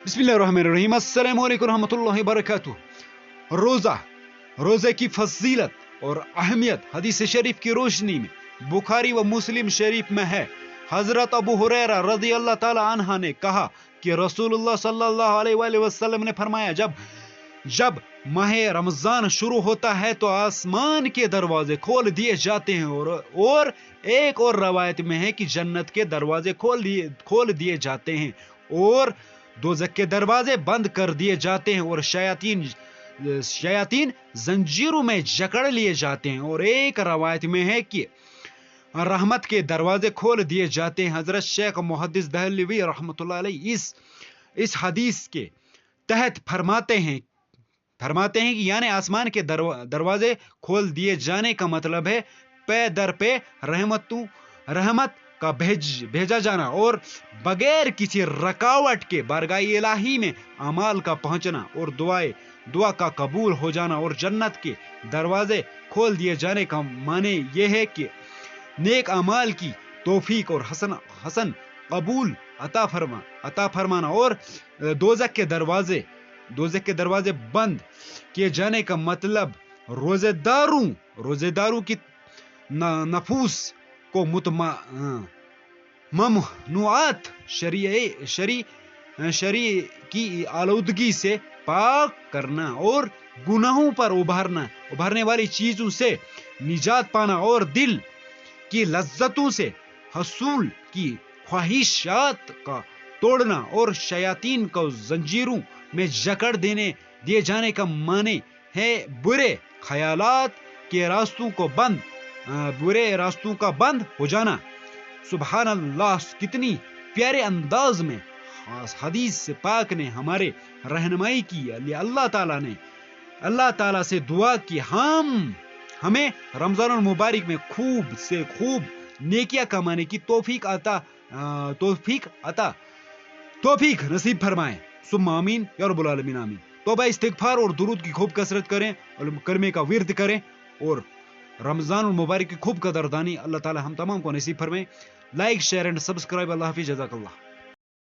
बिस्मिल्लाहिर्रहमानिर्रहीम। अस्सलामु अलैकुम रहमतुल्लाहि बरकातुहू। रोज़े की फजीलत और अहमियत हदीस शरीफ की रोशनी में बुखारी व मुस्लिम शरीफ में है। हजरत अबू हुरैरा रज़ी अल्लाह ताला अन्हा ने कहा कि रसूलुल्लाह सल्लल्लाहु अलैहि वसल्लम ने फरमाया, जब माह रमजान शुरू होता है तो आसमान के दरवाजे खोल दिए जाते हैं और एक और रवायत में है कि जन्नत के दरवाजे खोल दिए जाते हैं और दोज़ख के दरवाजे बंद कर दिए जाते हैं और शयातीन जंजीरों में जकड़ लिए जाते हैं और एक रवायत में है कि रहमत के दरवाजे खोल दिए जाते हैं। हजरत शेख मुहद्दिस दहलवी रहमतुल्लाह अलैह इस हदीस के तहत फरमाते हैं कि यानी आसमान के दरवाजे खोल दिए जाने का मतलब है पे दर पे रहमत का भेजा जाना और बगैर किसी रकावट के बारगाह इलाही में अमाल का पहुंचना और दुआ का कबूल हो जाना और जन्नत के दरवाजे खोल दिए जाने का माने यह है कि नेक अमाल की तौफीक और हसन कबूल अता फरमाना और दोज़ख के दरवाजे बंद किए जाने का मतलब रोजेदारों की नफूस को ममनुआत शरी की आलूदगी से पाक करना और गुनाहों पर उभारने वाली चीजों से निजात पाना और दिल की लज्जतों से हसूल की ख्वाहिशात का तोड़ना और शयातीन को जंजीरों में जकड़ दिए जाने का माने है बुरे ख्यालात के रास्तों का बंद हो जाना। सुभान अल्लाह, कितनी प्यारे अंदाज में हदीस पाक ने हमारे रहनुमाई की। अल्लाह ताला से दुआ की हमें रमजान मुबारक में खूब से खूब नेकियां कमाने की तौफीक नसीब फरमाए। सुम्मा आमीन या रब्बुल आलमीन आमीन। तौबा इस्तिगफार और दुरूद की खूब कसरत करें और कलमे का विर्द करें और रमजान मुबारक की खूब कदरदानी अल्लाह ताला हम तमाम को नसीब फरमाए। Like share and subscribe. Allah हाफिज़, जज़ाकल्लाह।